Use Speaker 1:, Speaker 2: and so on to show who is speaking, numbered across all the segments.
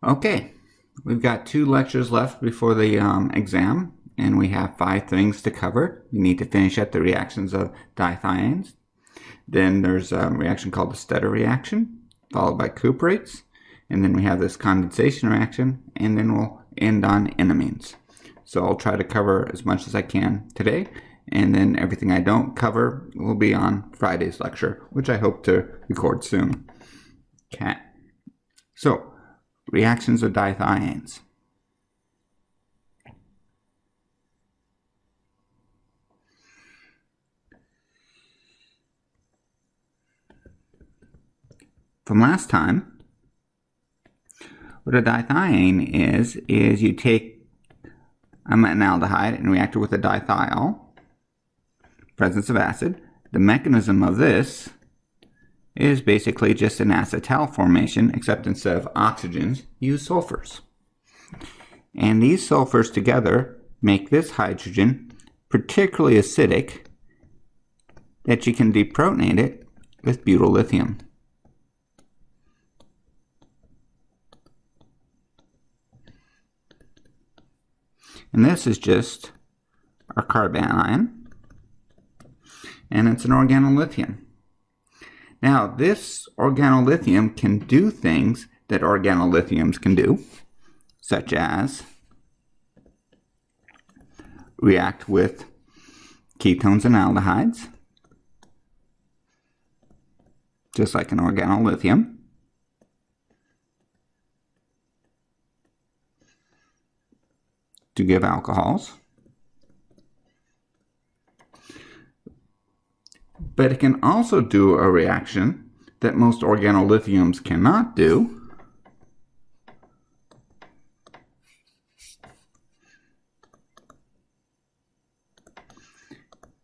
Speaker 1: Okay, we've got 2 lectures left before the exam, and we have 5 things to cover. We need to finish up the reactions of dithianes. Then there's a reaction called the Stetter reaction, followed by cuprates, and then we have this condensation reaction, and then we'll end on enamines. So I'll try to cover as much as I can today, and then everything I don't cover will be on Friday's lecture, which I hope to record soon. Okay, so reactions of dithianes. From last time, what a dithiane is you take an aldehyde and react it with a dithiol, presence of acid. The mechanism of this is basically just an acetal formation, except instead of oxygens, use sulfurs. And these sulfurs together make this hydrogen particularly acidic that you can deprotonate it with butyl lithium. And this is just our carbanion, and it's an organolithium. Now, this organolithium can do things that organolithiums can do, such as react with ketones and aldehydes, just like an organolithium. To give alcohols. But it can also do a reaction that most organolithiums cannot do.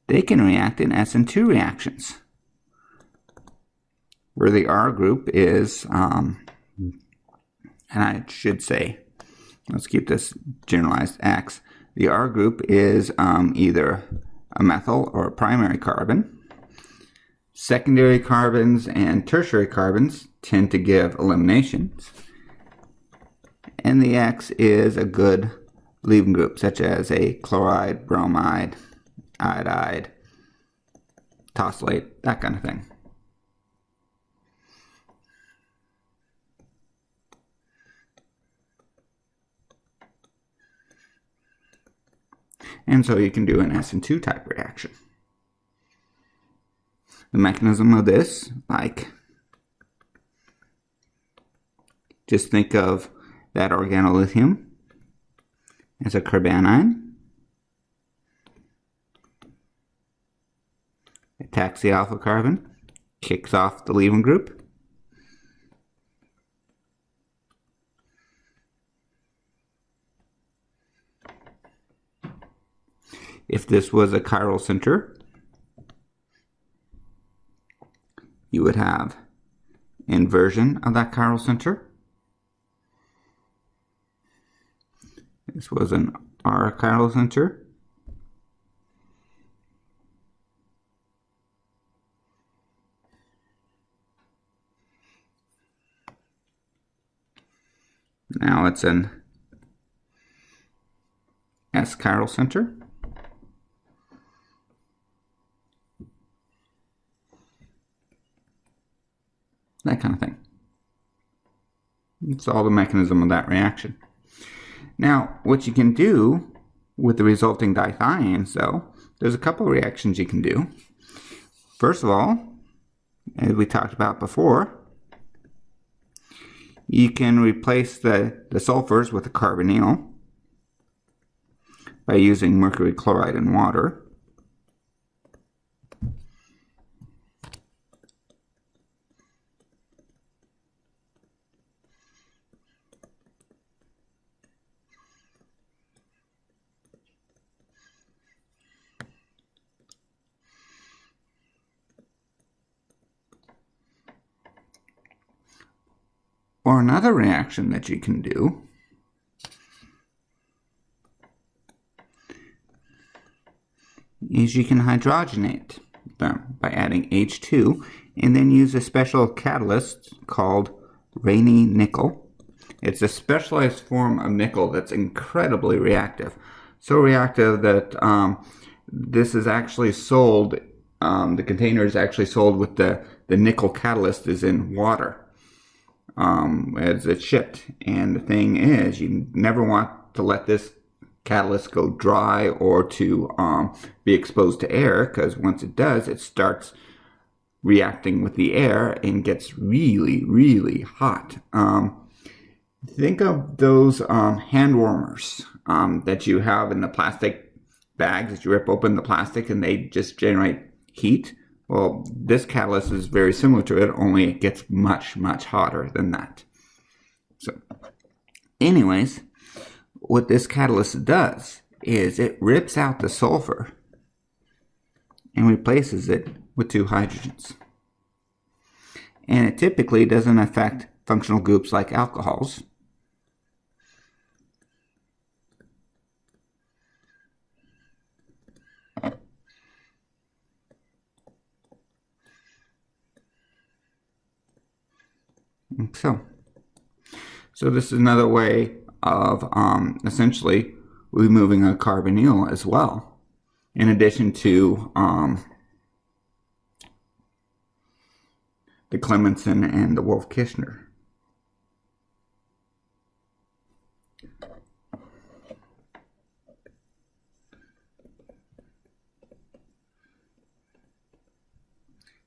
Speaker 1: They can react in SN2 reactions, where the R group is, and I should say, let's keep this generalized X. The R group is either a methyl or a primary carbon. Secondary carbons and tertiary carbons tend to give eliminations. And the X is a good leaving group, such as a chloride, bromide, iodide, tosylate, that kind of thing. And so you can do an SN2 type reaction. The mechanism of this, just think of that organolithium as a carbanion. Attacks the alpha carbon, kicks off the leaving group. If this was a chiral center, you would have inversion of that chiral center. This was an R chiral center. Now it's an S chiral center. That kind of thing. It's all the mechanism of that reaction. Now, what you can do with the resulting dithianes, though, there's a couple of reactions you can do. First of all, as we talked about before, you can replace the sulfurs with a carbonyl by using mercury chloride and water. Or another reaction that you can do is you can hydrogenate them by adding H2 and then use a special catalyst called Raney nickel It's a specialized form of nickel that's incredibly reactive. So reactive that this is actually sold, the container is actually sold with the nickel catalyst is in water as it's shipped. And the thing is, you never want to let this catalyst go dry or to be exposed to air, because once it does, it starts reacting with the air and gets really, really hot. Think of those hand warmers that you have in the plastic bags that you rip open the plastic and they just generate heat. Well, this catalyst is very similar to it, only it gets much, much hotter than that. So, anyways, what this catalyst does is it rips out the sulfur and replaces it with 2 hydrogens. And it typically doesn't affect functional groups like alcohols. So this is another way of essentially removing a carbonyl as well, in addition to the Clemenson and the Wolff-Kishner.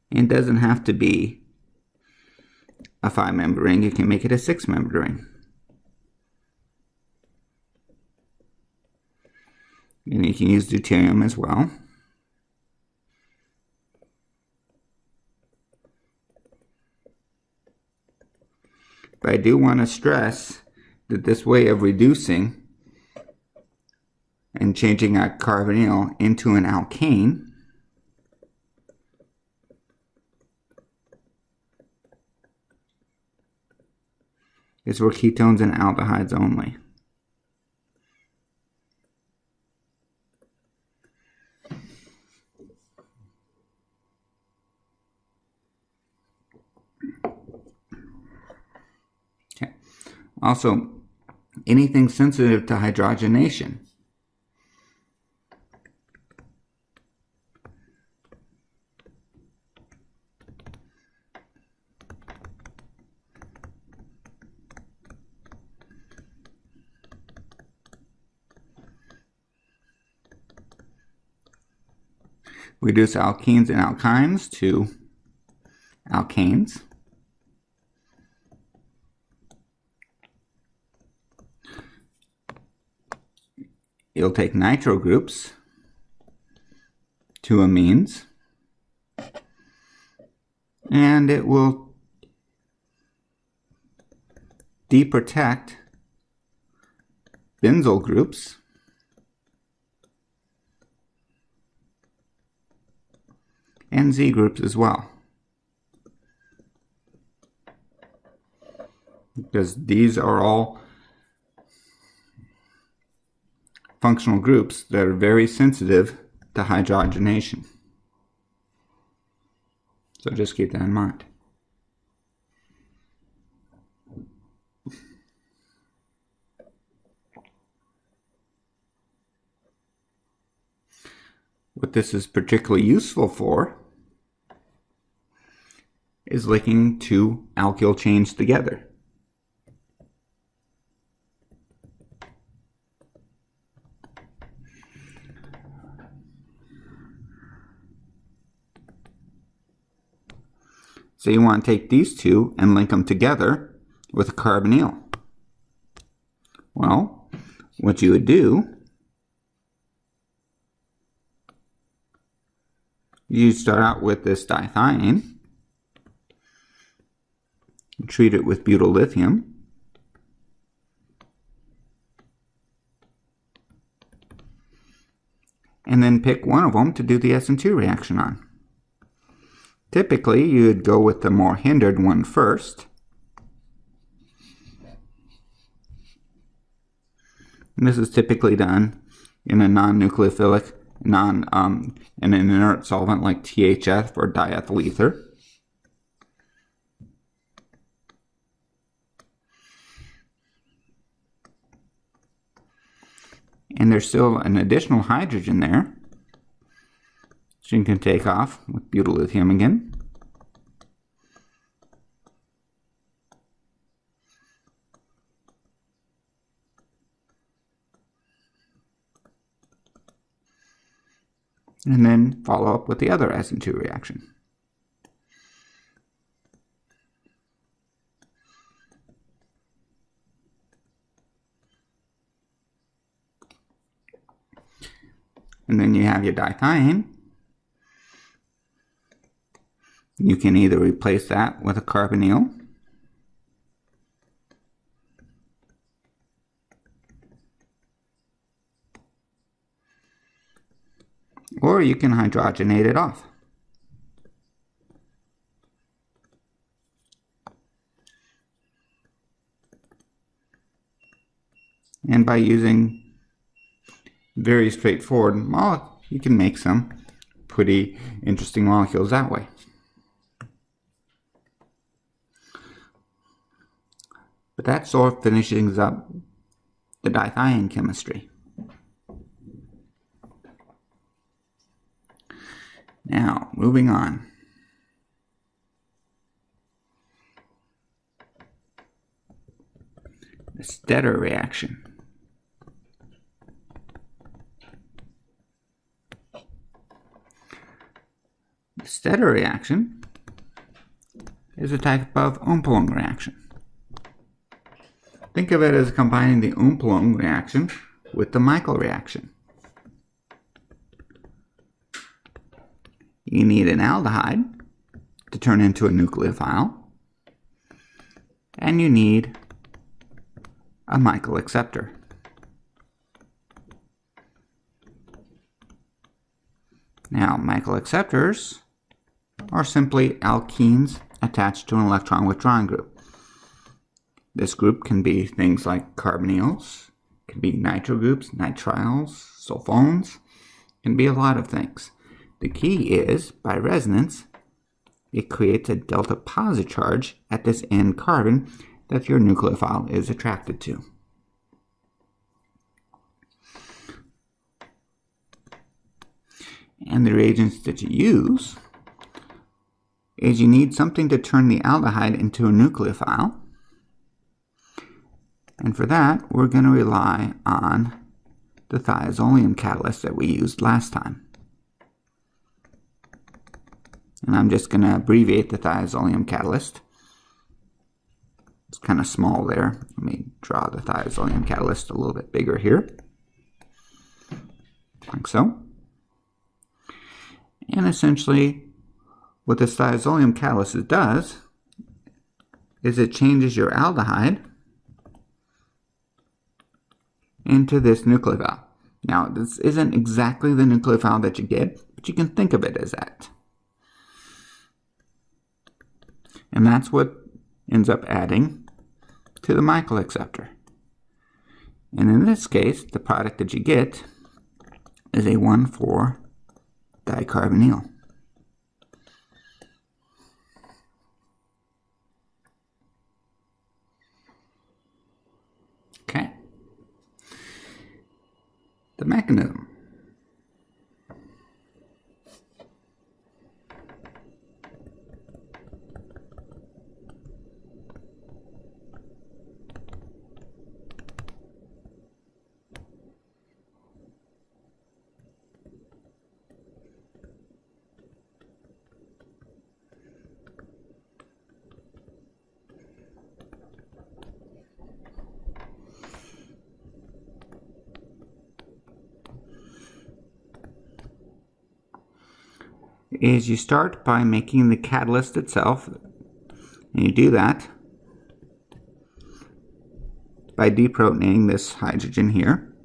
Speaker 1: It doesn't have to be a 5-member ring. You can make it a 6-member ring. And you can use deuterium as well. But I do want to stress that this way of reducing and changing a carbonyl into an alkane is for ketones and aldehydes only. Okay. Also, anything sensitive to hydrogenation. Reduce alkenes and alkynes to alkanes. It'll take nitro groups to amines, and it will deprotect benzyl groups and Z groups as well, because these are all functional groups that are very sensitive to hydrogenation. So just keep that in mind. What this is particularly useful for is linking 2 alkyl chains together. So you want to take these 2 and link them together with a carbonyl. Well, what you would do, you start out with this dithiane, treat it with butyl lithium, and then pick one of them to do the SN2 reaction on. Typically, you would go with the more hindered one first, and this is typically done in a non-nucleophilic, in an inert solvent like THF or diethyl ether. and there's still an additional hydrogen there, so you can take off with butyl lithium again. And then follow up with the other SN2 reaction. And then you have your dithiane. You can either replace that with a carbonyl, or you can hydrogenate it off. And by using very straightforward molecules, you can make some pretty interesting molecules that way. But that sort of finishes up the dithiane chemistry. Now, moving on. The Stetter reaction. The Stetter reaction is a type of Umplung reaction. Think of it as combining the Umplung reaction with the Michael reaction. You need an aldehyde to turn into a nucleophile, and you need a Michael acceptor. Now, Michael acceptors are simply alkenes attached to an electron withdrawing group. This group can be things like carbonyls, can be nitro groups, nitriles, sulfones, can be a lot of things. The key is, by resonance, it creates a delta positive charge at this end carbon that your nucleophile is attracted to. And the reagents that you use is you need something to turn the aldehyde into a nucleophile. And for that, we're going to rely on the thiazolium catalyst that we used last time. And I'm just going to abbreviate the thiazolium catalyst. It's kind of small there. Let me draw the thiazolium catalyst a little bit bigger here. Like so. And essentially, what this thiazolium catalyst does is it changes your aldehyde into this nucleophile. Now, this isn't exactly the nucleophile that you get, but you can think of it as that. And that's what ends up adding to the Michael acceptor. And in this case, the product that you get is a 1,4-dicarbonyl. Okay. The mechanism. Is you start by making the catalyst itself, and you do that by deprotonating this hydrogen here.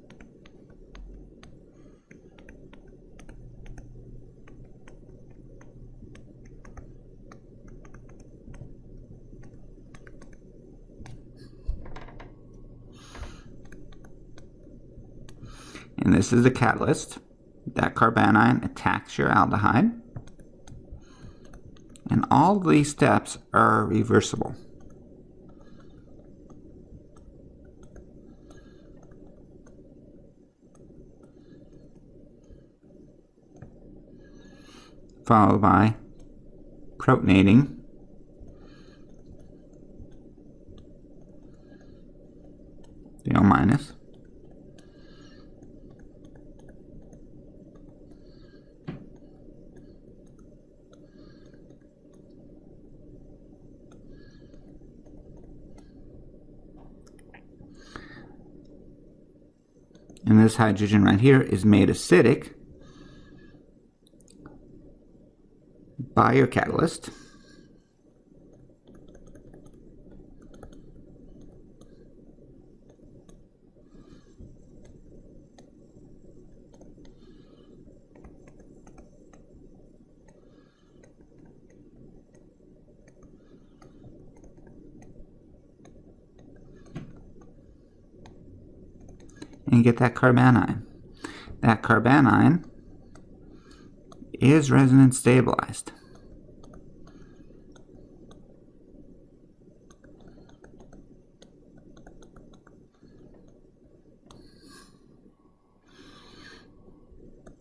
Speaker 1: And this is the catalyst. That carbanion attacks your aldehyde. And all of these steps are reversible. followed by protonating the O minus. And this hydrogen right here is made acidic by your catalyst. And you get that carbanion. That carbanion is resonance stabilized.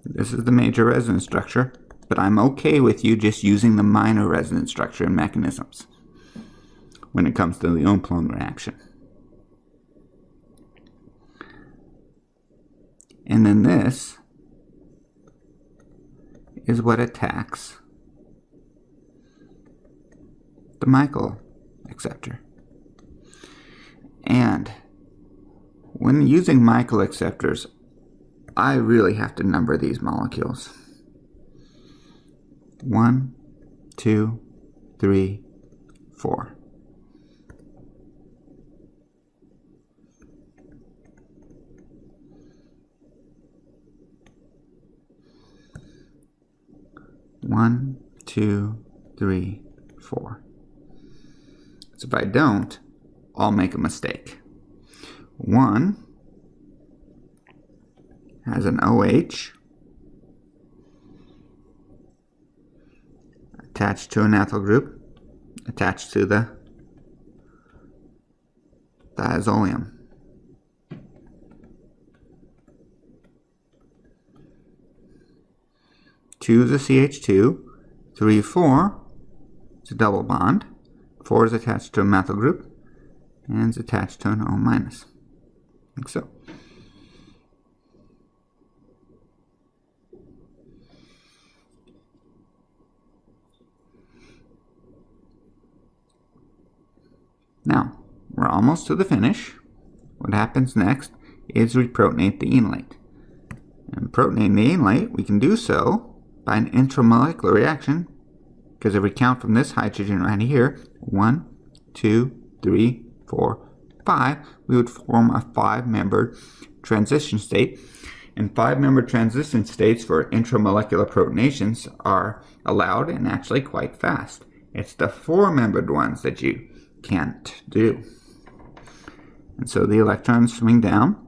Speaker 1: This is the major resonance structure, but I'm okay with you just using the minor resonance structure and mechanisms when it comes to the Ohm-Plone reaction. And then this is what attacks the Michael acceptor. And when using Michael acceptors, I really have to number these molecules. 1, 2, 3, 4. One, 2, 3, 4. So if I don't, I'll make a mistake. 1 has an OH attached to an ethyl group attached to the diazoleum. 2 is a CH2, 3, 4 is a double bond, 4 is attached to a methyl group, and is attached to an O minus, like so. Now, we're almost to the finish. What happens next is we protonate the enolate. And protonating the enolate, we can do so by an intramolecular reaction, because if we count from this hydrogen right here, 1, 2, 3, 4, 5, we would form a 5-membered transition state. And 5-membered transition states for intramolecular protonations are allowed and actually quite fast. It's the 4-membered ones that you can't do. And so the electrons swing down,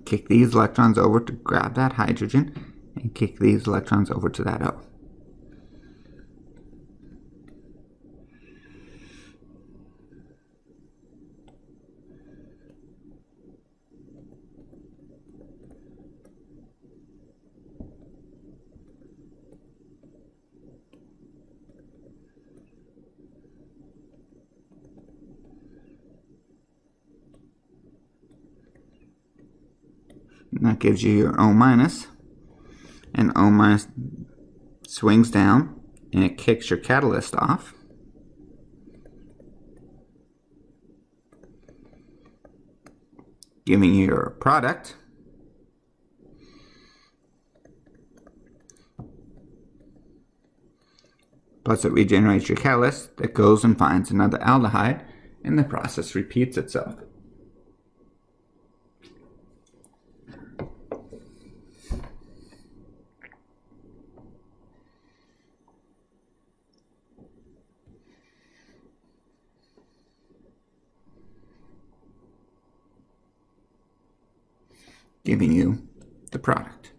Speaker 1: kick these electrons over to grab that hydrogen, and kick these electrons over to that O. And that gives you your O minus. And O minus swings down and it kicks your catalyst off. Giving you your product. Plus it regenerates your catalyst that goes and finds another aldehyde, and the process repeats itself. Giving you the product.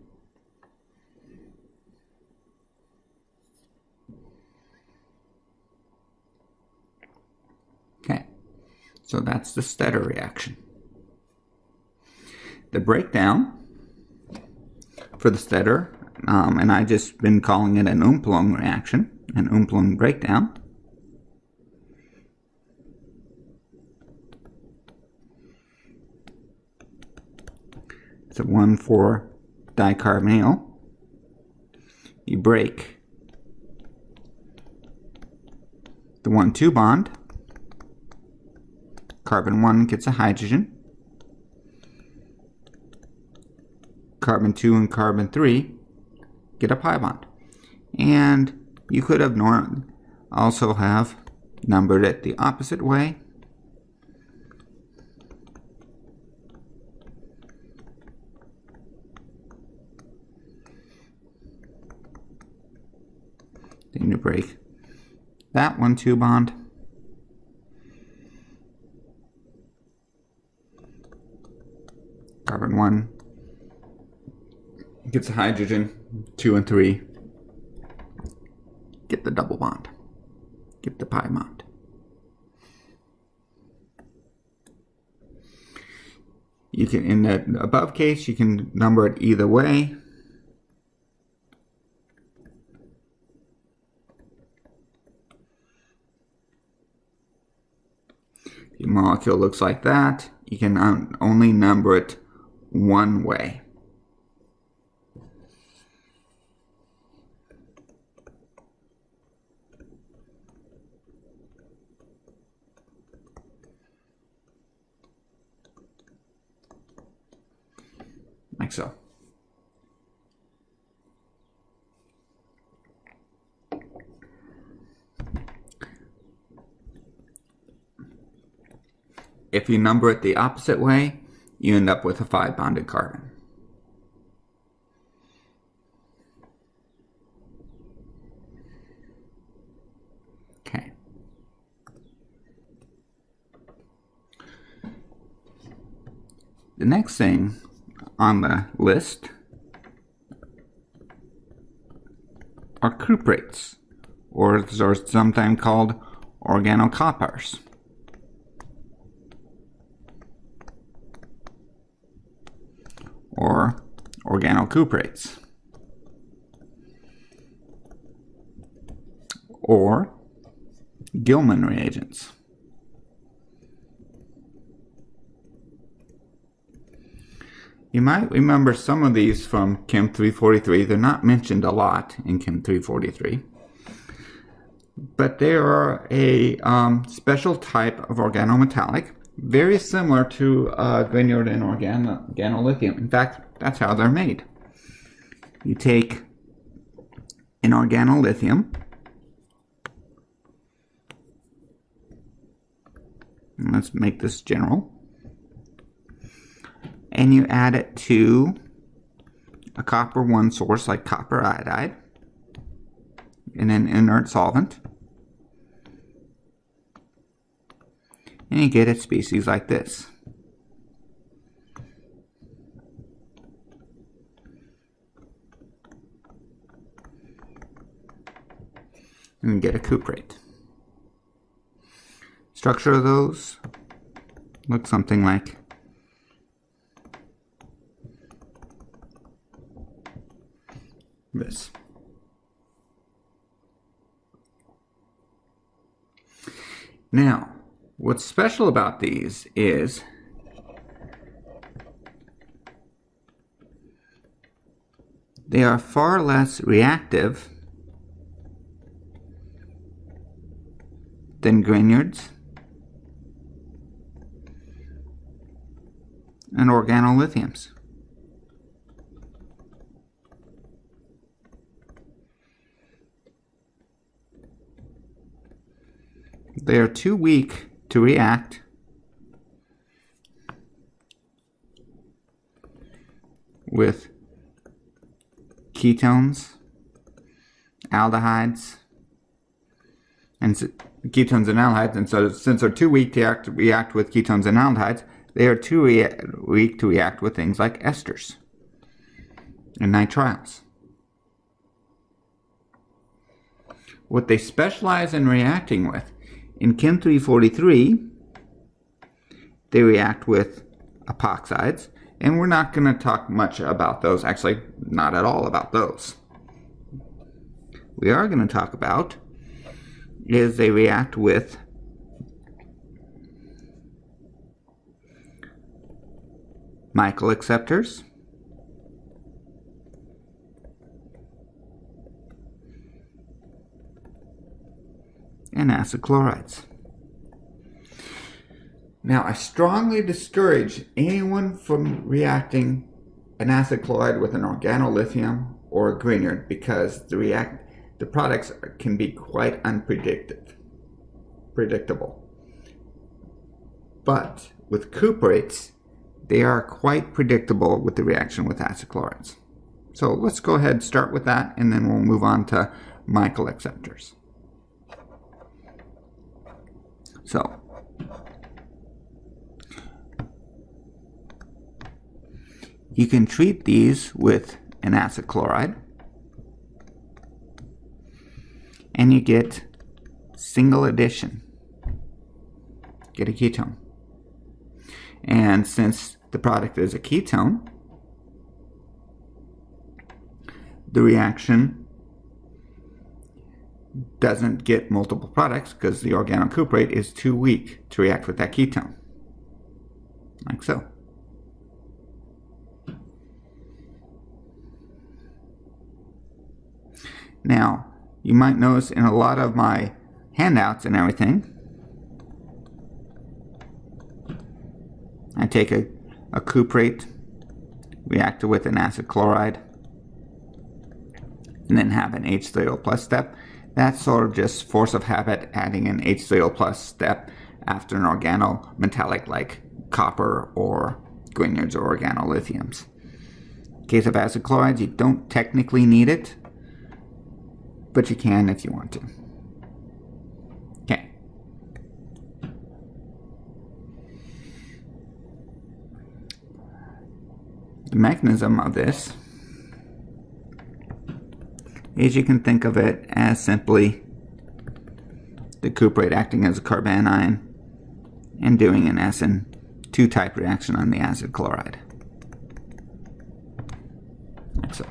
Speaker 1: Okay, so that's the Stetter reaction. The breakdown for the Stetter and I just been calling it an Umplung reaction, an Umplung breakdown. It's a 1,4-dicarbonyl. You break the 1,2 bond. Carbon 1 gets a hydrogen. Carbon 2 and carbon 3 get a pi bond. And you could have also have numbered it the opposite way. Then you break that 1,2 bond. Carbon 1 gets a hydrogen, 2 and 3 get the double bond, get the pi bond. You can, in the above case, you can number it either way. Your molecule looks like that. You can only number it one way. Like so. If you number it the opposite way, you end up with a 5-bonded carbon. Okay. The next thing on the list are cuprates, or sometimes called organocuprates. Or organocuprates, or Gilman reagents. You might remember some of these from Chem 343. They're not mentioned a lot in Chem 343, but they are a special type of organometallic, very similar to Grignard and organolithium. In fact, that's how they're made. You take an organolithium, and let's make this general, and you add it to a copper 1 source like copper iodide in an inert solvent, and you get a species like this. And you get a cuprate. Structure of those looks something like this. Now, what's special about these is they are far less reactive than Grignards and organolithiums. They are too weak to react with ketones, aldehydes, and ketones and aldehydes. And so since they're too weak to react with ketones and aldehydes, they are too weak to react with things like esters and nitriles. What they specialize in reacting with, in Chem 343, they react with epoxides, and we're not going to talk much about those. Actually, not at all about those. We are going to talk about is they react with Michael acceptors and acid chlorides. Now, I strongly discourage anyone from reacting an acid chloride with an organolithium or a Grignard because the products can be quite predictable. But with cuprates, they are quite predictable with the reaction with acid chlorides. So let's go ahead and start with that, and then we'll move on to Michael acceptors. So, you can treat these with an acid chloride, and you get single addition, get a ketone. And since the product is a ketone, the reaction doesn't get multiple products because the organocuprate is too weak to react with that ketone, like so. Now, you might notice in a lot of my handouts and everything, I take a cuprate, react it with an acid chloride, and then have an H3O+ step. That's sort of just force of habit, adding an H3O+ step after an organometallic like copper or Grignards or organolithiums. In case of acid chlorides, you don't technically need it, but you can if you want to. Okay. The mechanism of this is you can think of it as simply the cuprate acting as a carbanion and doing an SN2 type reaction on the acid chloride. Like so.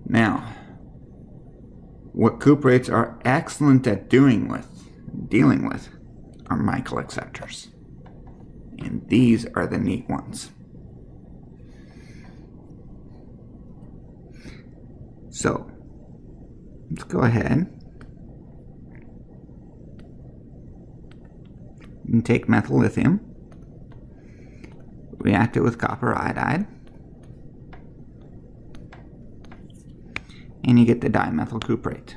Speaker 1: Now, what cuprates are excellent at dealing with are Michael acceptors. And these are the neat ones. So, let's go ahead and take methyl lithium, react it with copper iodide, and you get the dimethyl cuprate.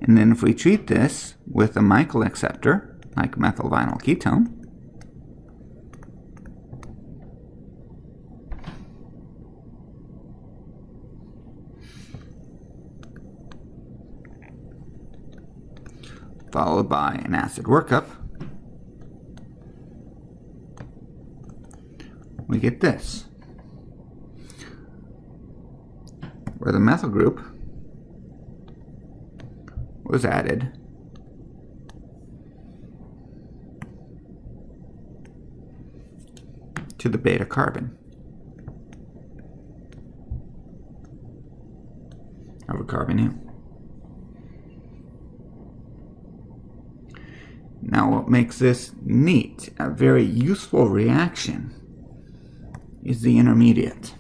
Speaker 1: And then if we treat this with a Michael acceptor, like methyl vinyl ketone, followed by an acid workup, we get this, where the methyl group was added to the beta carbon of a carbonyl. Now, what makes this neat, a very useful reaction, is the intermediate.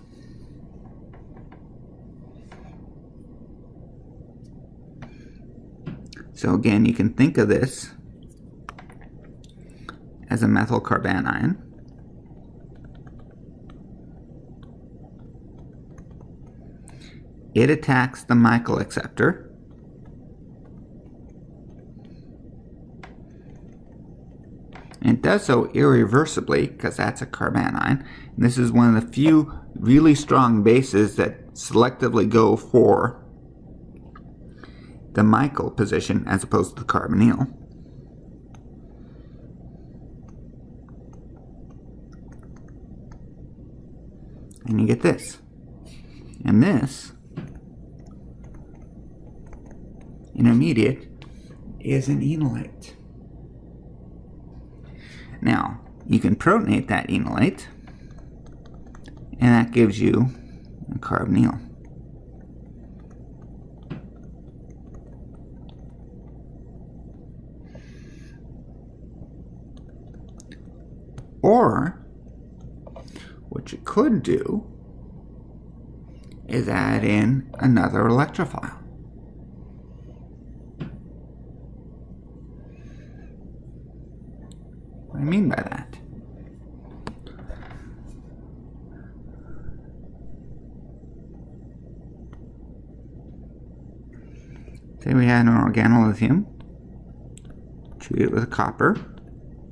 Speaker 1: So again, you can think of this as a methyl carbanion. It attacks the Michael acceptor. And it does so irreversibly because that's a carbanion. And this is one of the few really strong bases that selectively go for the Michael position as opposed to the carbonyl. And you get this. And this intermediate is an enolate. Now, you can protonate that enolate, and that gives you a carbonyl. Or, what you could do is add in another electrophile. What do I mean by that? Say we had an organolithium, treat it with copper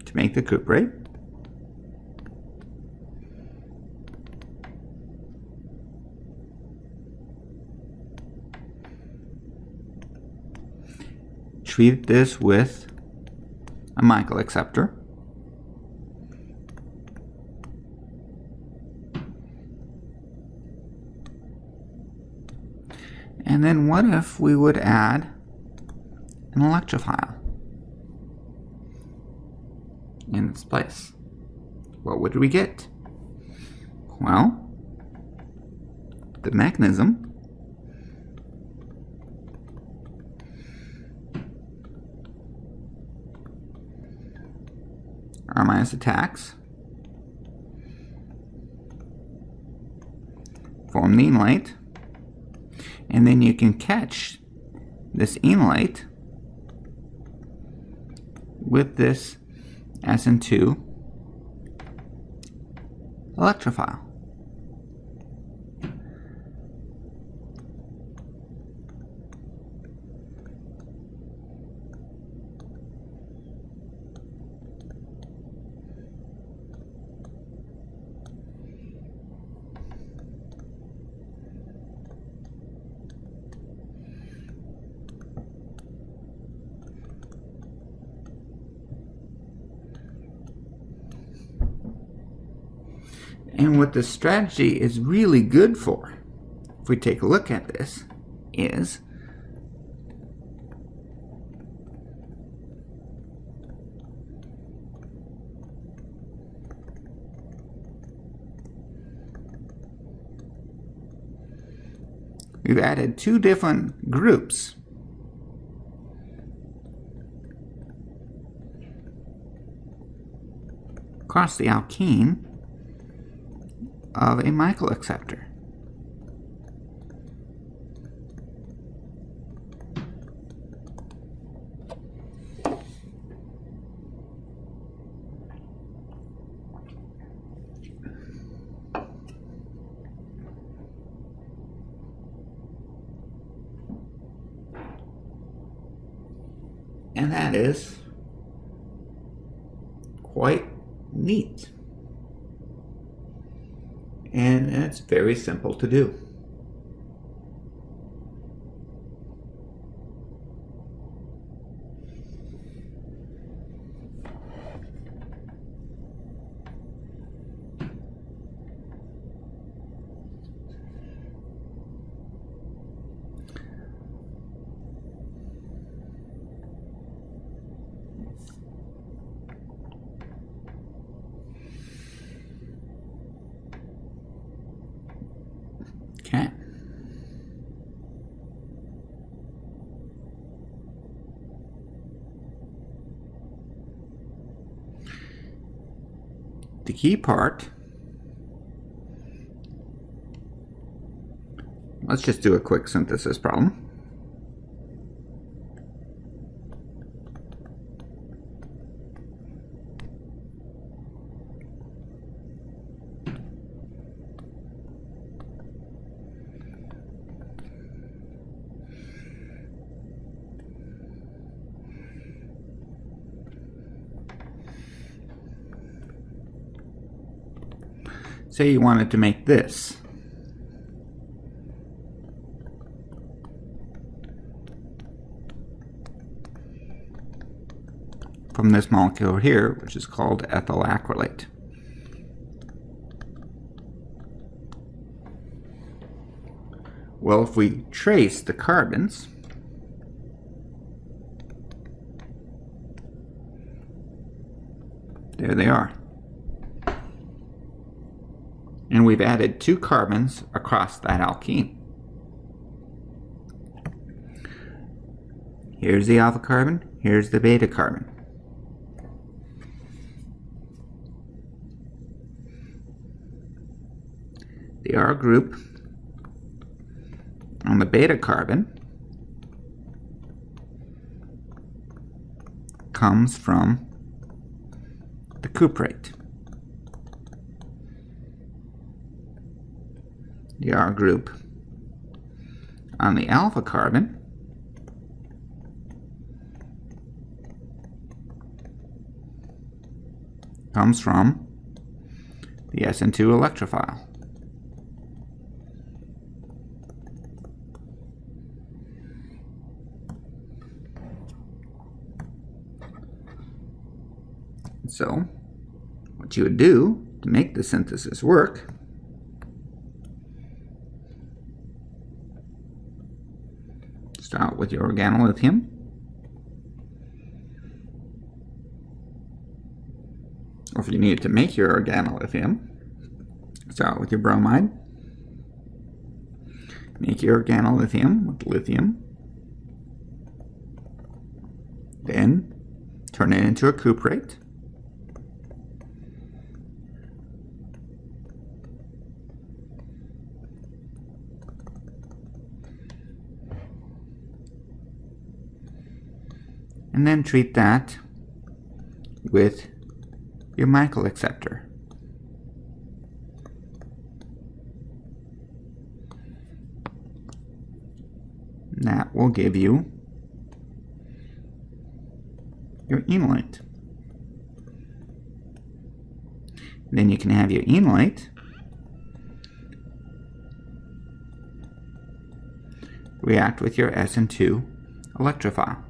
Speaker 1: to make the cuprate. Treat this with a Michael acceptor. And then what if we would add an electrophile in its place? What would we get? Well, the mechanism R minus attacks, form the enolate, and then you can catch this enolate with this SN2 electrophile. And what this strategy is really good for, if we take a look at this, is we've added two different groups across the alkene of a Michael acceptor. And that is quite neat. And it's very simple to do. Okay. The key part, let's just do a quick synthesis problem. Say you wanted to make this. From this molecule here, which is called ethyl acrylate. Well, if we trace the carbons, There they are. And we've added 2 carbons across that alkene. Here's the alpha carbon, here's the beta carbon. The R group on the beta carbon comes from the cuprate. The R group on the alpha carbon comes from the SN2 electrophile. So, what you would do to make the synthesis work start with your organolithium. Or if you need to make your organolithium, start with your bromide. Make your organolithium with lithium. Then turn it into a cuprate. And then treat that with your Michael acceptor. That will give you your enolate. Then you can have your enolate react with your SN2 electrophile.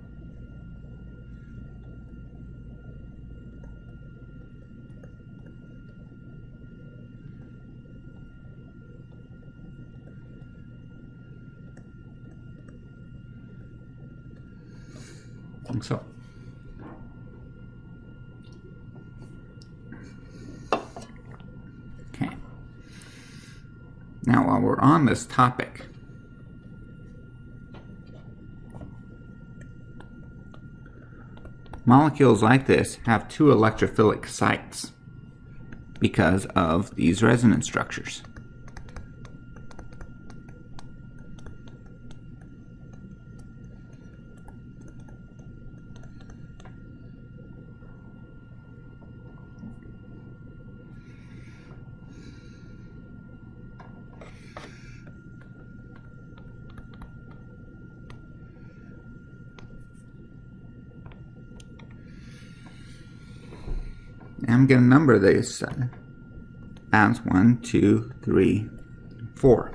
Speaker 1: Like so. Okay. Now, while we're on this topic, molecules like this have 2 electrophilic sites because of these resonance structures. I'm going to number these as 1, 2, 3, 4.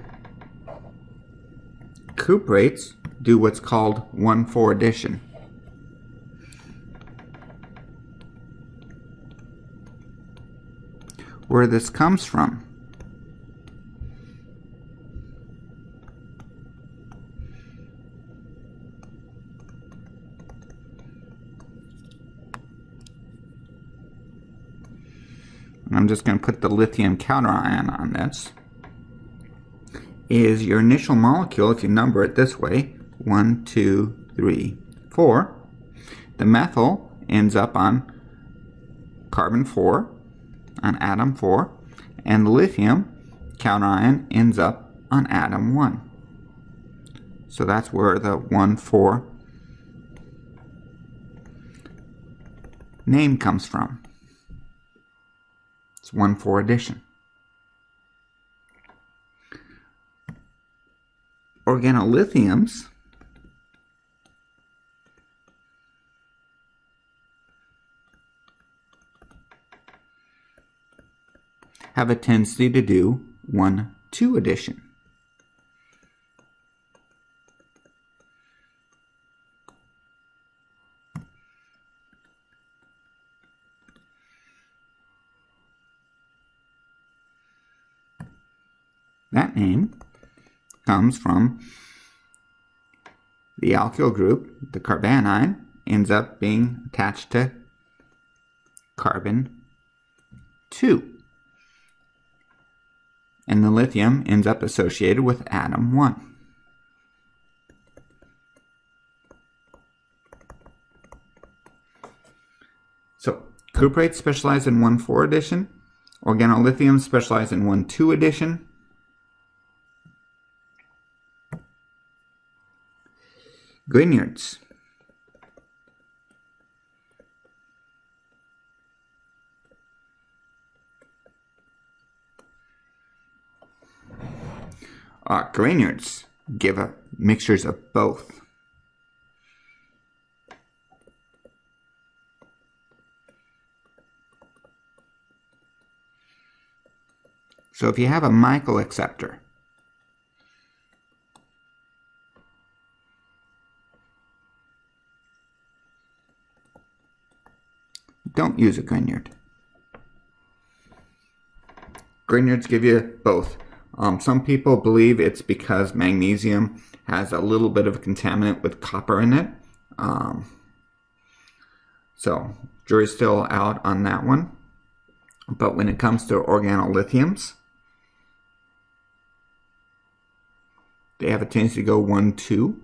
Speaker 1: Cuprates do what's called 1,4 addition. Where this comes from I'm just going to put the lithium counterion on this, is your initial molecule, if you number it this way, 1, 2, 3, 4, the methyl ends up on carbon 4, on atom 4, and the lithium counterion ends up on atom 1. So that's where the 1,4 name comes from. It's 1,4 addition. Organolithiums have a tendency to do 1,2 addition. That name comes from the alkyl group. The carbanion ends up being attached to carbon 2. And the lithium ends up associated with atom 1. So, cuprates specialize in 1,4 addition. Organolithium specialize in 1,2 addition. Grignards Grignards give mixtures of both. So if you have a Michael acceptor, don't use a Grignard. Grignards give you both. Some people believe it's because magnesium has a little bit of a contaminant with copper in it. So, jury's still out on that one. But when it comes to organolithiums, they have a tendency to go 1,2.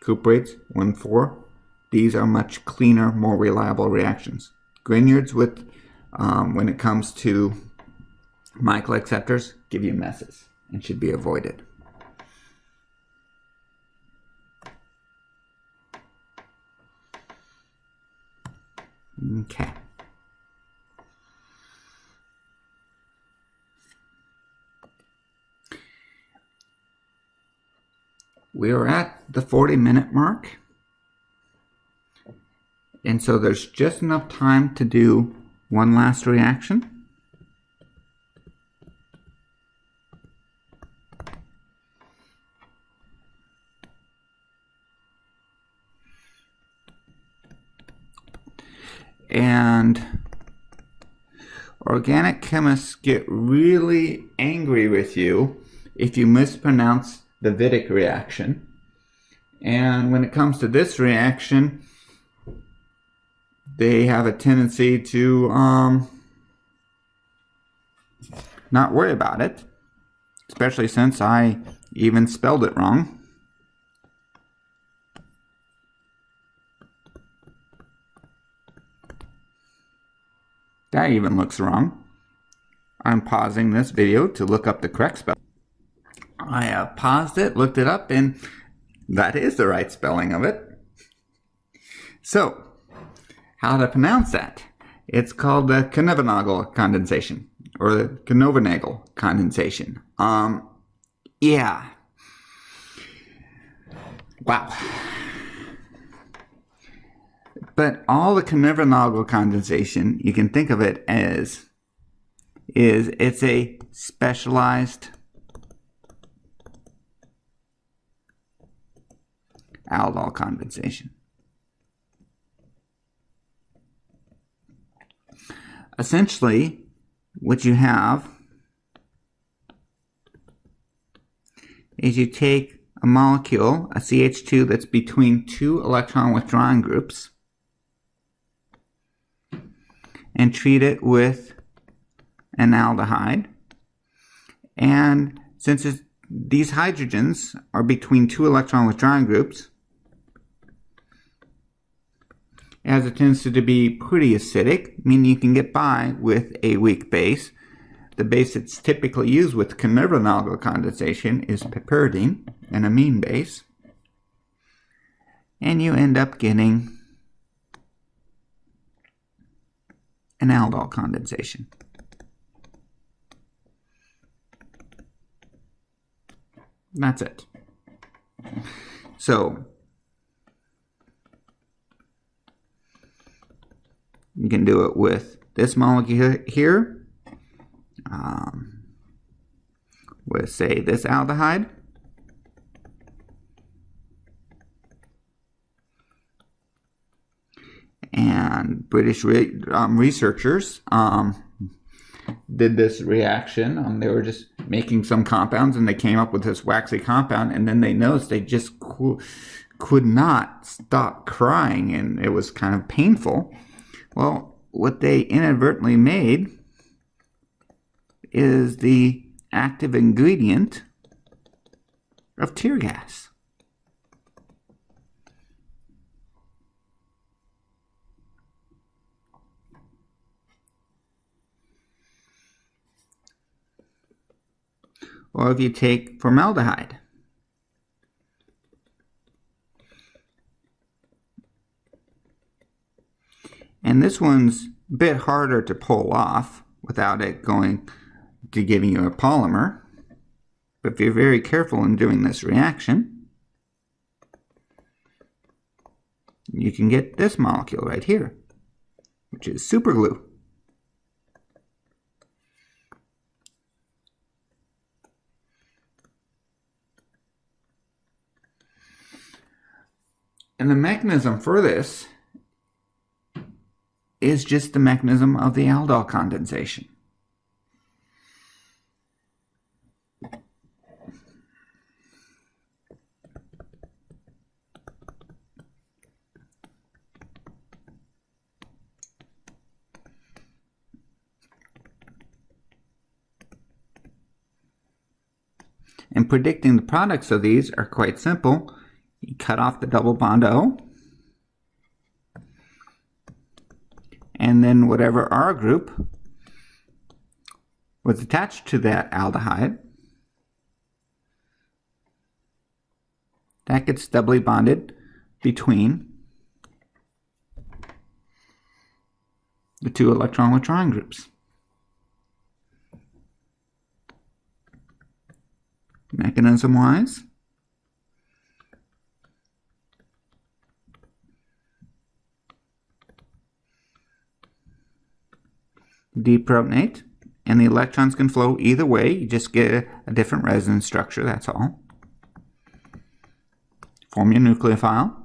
Speaker 1: Cuprates, 1,4. These are much cleaner, more reliable reactions. Grignards, with when it comes to Michael acceptors, give you messes and should be avoided. Okay. We are at the 40-minute mark. And so there's just enough time to do one last reaction. And organic chemists get really angry with you if you mispronounce the Wittig reaction. And when it comes to this reaction, they have a tendency to not worry about it, especially since I even spelled it wrong. That even looks wrong. I'm pausing this video to look up the correct spelling. I have paused it, looked it up, and that is the right spelling of it. So, how to pronounce that? It's called the Knoevenagel condensation, or the Knoevenagel condensation. Yeah. Wow. But all the Knoevenagel condensation, you can think of it as it's a specialized aldol condensation. Essentially, what you have is you take a molecule, a CH2 that's between two electron withdrawing groups, and treat it with an aldehyde. And since these hydrogens are between two electron withdrawing groups, it has a tendency to be pretty acidic, meaning you can get by with a weak base. The base that's typically used with Knoevenagel condensation is piperidine, an amine base. And you end up getting an aldol condensation. That's it. So, you can do it with this molecule here, with, say, this aldehyde. And British researchers did this reaction. They were just making some compounds, and they came up with this waxy compound, and then they noticed they just could not stop crying, and it was kind of painful. Well, what they inadvertently made is the active ingredient of tear gas. Or if you take formaldehyde, and this one's a bit harder to pull off without it going to giving you a polymer, but if you're very careful in doing this reaction, you can get this molecule right here, which is superglue. And the mechanism for this is just the mechanism of the aldol condensation. And predicting the products of these are quite simple. You cut off the double bond O, and then whatever R group was attached to that aldehyde, that gets doubly bonded between the two electron-withdrawing groups. Mechanism-wise, deprotonate, and the electrons can flow either way. You just get a different resonance structure, that's all. Form your nucleophile.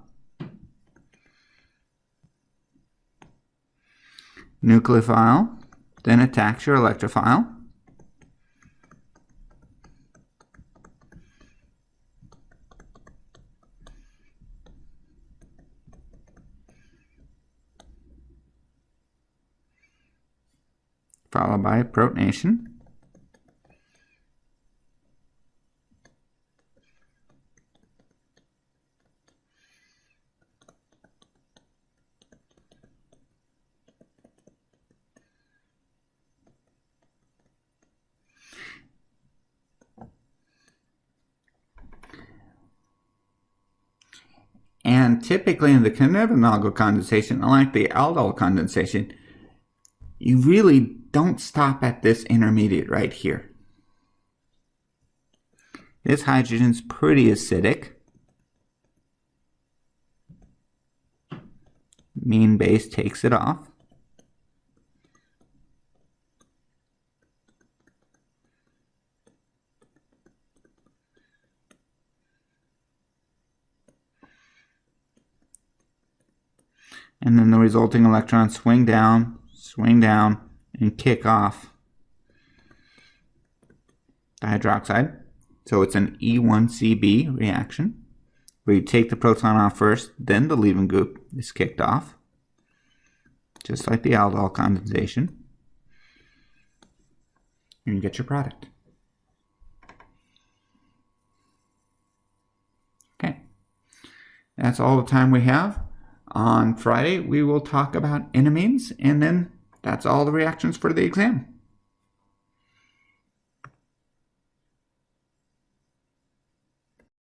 Speaker 1: Nucleophile then attacks your electrophile. Followed by protonation. And typically in the Knoevenagel condensation, unlike the aldol condensation, you really don't stop at this intermediate right here. This hydrogen's pretty acidic. Mean base takes it off. And then the resulting electrons swing down, and kick off the hydroxide. So it's an E1CB reaction, where you take the proton off first, then the leaving group is kicked off, just like the aldol condensation, and you get your product. Okay, that's all the time we have. On Friday, we will talk about enamines, and then that's all the reactions for the exam.